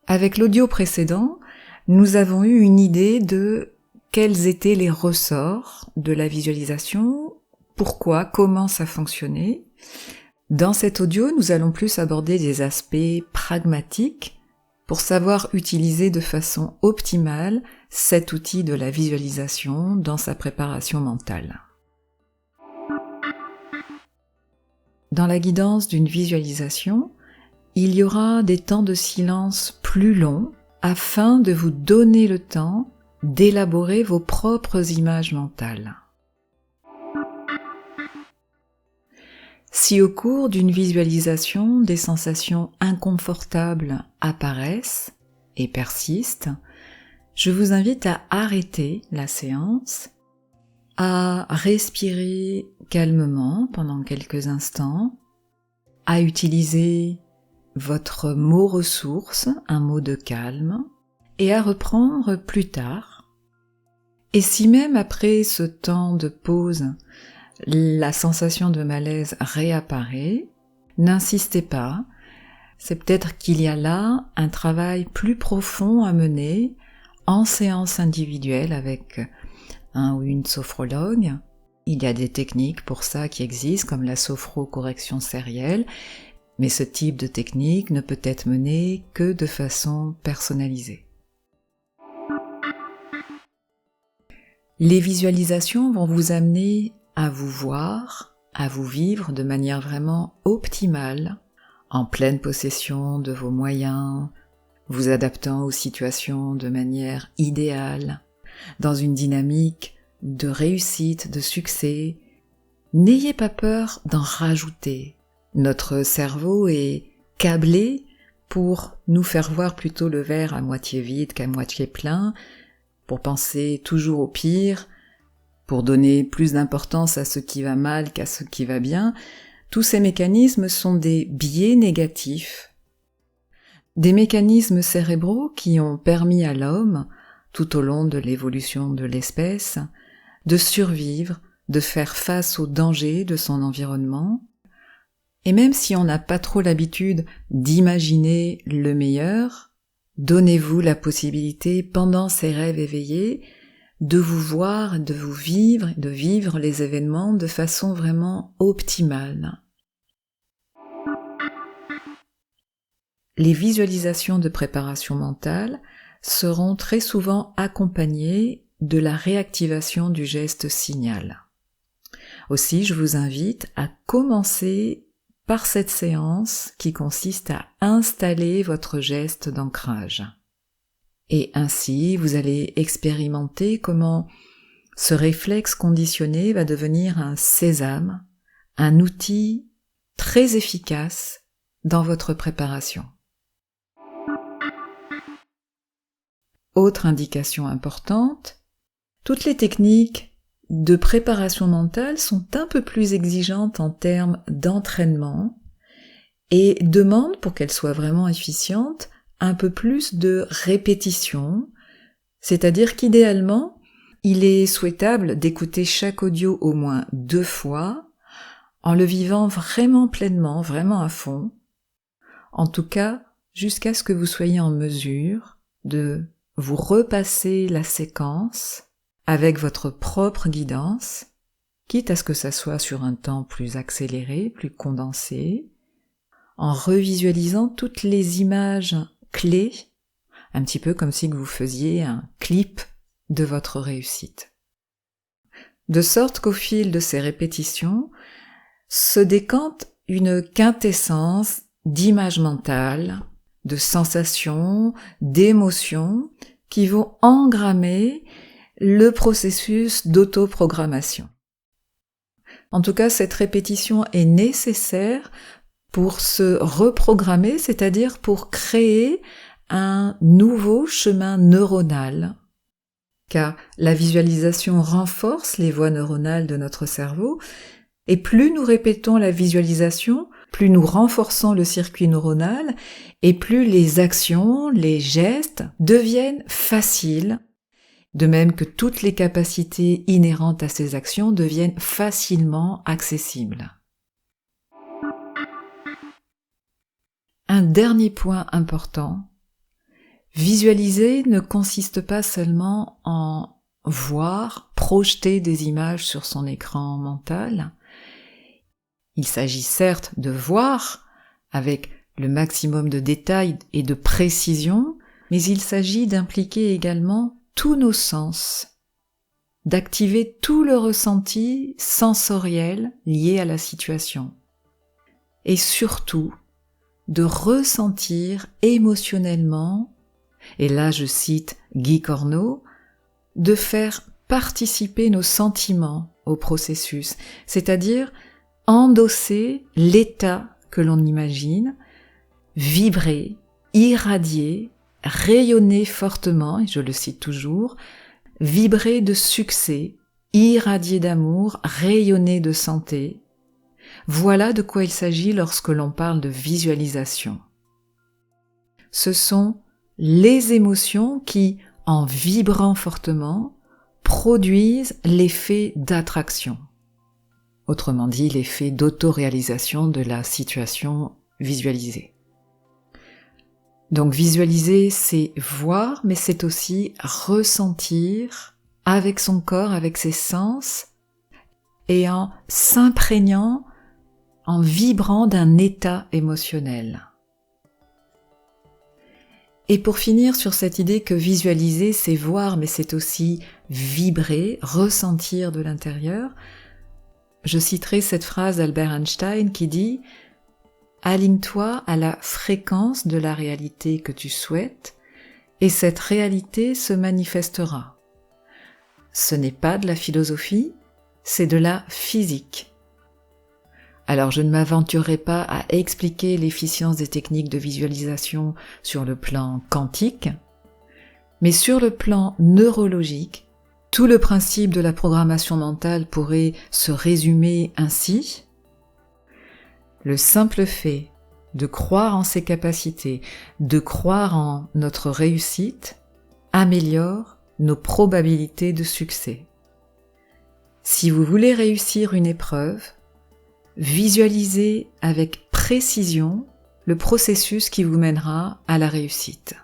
Avec l'audio précédent, nous avons eu une idée de quels étaient les ressorts de la visualisation, pourquoi, comment ça fonctionnait. Dans cet audio, nous allons plus aborder des aspects pragmatiques pour savoir utiliser de façon optimale cet outil de la visualisation dans sa préparation mentale. Dans la guidance d'une visualisation, il y aura des temps de silence plus longs afin de vous donner le temps d'élaborer vos propres images mentales. Si au cours d'une visualisation, des sensations inconfortables apparaissent et persistent, je vous invite à arrêter la séance, à respirer calmement pendant quelques instants, à utiliser votre mot ressource, un mot de calme, et à reprendre plus tard. Et si même après ce temps de pause, la sensation de malaise réapparaît, n'insistez pas, c'est peut-être qu'il y a là un travail plus profond à mener en séance individuelle avec un ou une sophrologue. Il y a des techniques pour ça qui existent comme la sophrocorrection sérielle, mais ce type de technique ne peut être mené que de façon personnalisée. Les visualisations vont vous amener à vous voir, à vous vivre de manière vraiment optimale, en pleine possession de vos moyens, vous adaptant aux situations de manière idéale, dans une dynamique de réussite, de succès. N'ayez pas peur d'en rajouter. Notre cerveau est câblé pour nous faire voir plutôt le verre à moitié vide qu'à moitié plein, pour penser toujours au pire, pour donner plus d'importance à ce qui va mal qu'à ce qui va bien. Tous ces mécanismes sont des biais négatifs, des mécanismes cérébraux qui ont permis à l'homme, tout au long de l'évolution de l'espèce, de survivre, de faire face aux dangers de son environnement. Et même si on n'a pas trop l'habitude d'imaginer le meilleur, donnez-vous la possibilité, pendant ces rêves éveillés, de vous voir, de vous vivre, de vivre les événements de façon vraiment optimale. Les visualisations de préparation mentale seront très souvent accompagnées de la réactivation du geste signal. Aussi, je vous invite à commencer par cette séance qui consiste à installer votre geste d'ancrage. Et ainsi, vous allez expérimenter comment ce réflexe conditionné va devenir un sésame, un outil très efficace dans votre préparation. Autre indication importante, toutes les techniques de préparation mentale sont un peu plus exigeantes en termes d'entraînement et demandent, pour qu'elles soient vraiment efficientes, un peu plus de répétition, c'est-à-dire qu'idéalement, il est souhaitable d'écouter chaque audio au moins 2 fois, en le vivant vraiment pleinement, vraiment à fond, en tout cas jusqu'à ce que vous soyez en mesure de vous repasser la séquence avec votre propre guidance, quitte à ce que ça soit sur un temps plus accéléré, plus condensé, en revisualisant toutes les images clés, un petit peu comme si vous faisiez un clip de votre réussite. De sorte qu'au fil de ces répétitions, se décante une quintessence d'images mentales, de sensations, d'émotions qui vont engrammer le processus d'autoprogrammation. En tout cas, cette répétition est nécessaire pour se reprogrammer, c'est-à-dire pour créer un nouveau chemin neuronal, car la visualisation renforce les voies neuronales de notre cerveau, et plus nous répétons la visualisation, plus nous renforçons le circuit neuronal, et plus les actions, les gestes deviennent faciles, de même que toutes les capacités inhérentes à ces actions deviennent facilement accessibles. Un dernier point important, Visualiser ne consiste pas seulement en voir, projeter des images sur son écran mental. Il s'agit certes de voir avec le maximum de détails et de précision, mais il s'agit d'impliquer également tous nos sens, d'activer tout le ressenti sensoriel lié à la situation. Et surtout, de ressentir émotionnellement, et là je cite Guy Corneau, de faire participer nos sentiments au processus, c'est-à-dire endosser l'état que l'on imagine, vibrer, irradier, rayonner fortement, et je le cite toujours, vibrer de succès, irradier d'amour, rayonner de santé. Voilà de quoi il s'agit lorsque l'on parle de visualisation. Ce sont les émotions qui, en vibrant fortement, produisent l'effet d'attraction. Autrement dit, l'effet d'autoréalisation de la situation visualisée. Donc visualiser, c'est voir, mais c'est aussi ressentir avec son corps, avec ses sens, et en s'imprégnant, en vibrant d'un état émotionnel. Et pour finir sur cette idée que visualiser, c'est voir, mais c'est aussi vibrer, ressentir de l'intérieur, je citerai cette phrase d'Albert Einstein qui dit « Aligne-toi à la fréquence de la réalité que tu souhaites, et cette réalité se manifestera. » Ce n'est pas de la philosophie, c'est de la physique. Alors je ne m'aventurerai pas à expliquer l'efficience des techniques de visualisation sur le plan quantique, mais sur le plan neurologique, tout le principe de la programmation mentale pourrait se résumer ainsi. Le simple fait de croire en ses capacités, de croire en notre réussite, améliore nos probabilités de succès. Si vous voulez réussir une épreuve, visualisez avec précision le processus qui vous mènera à la réussite.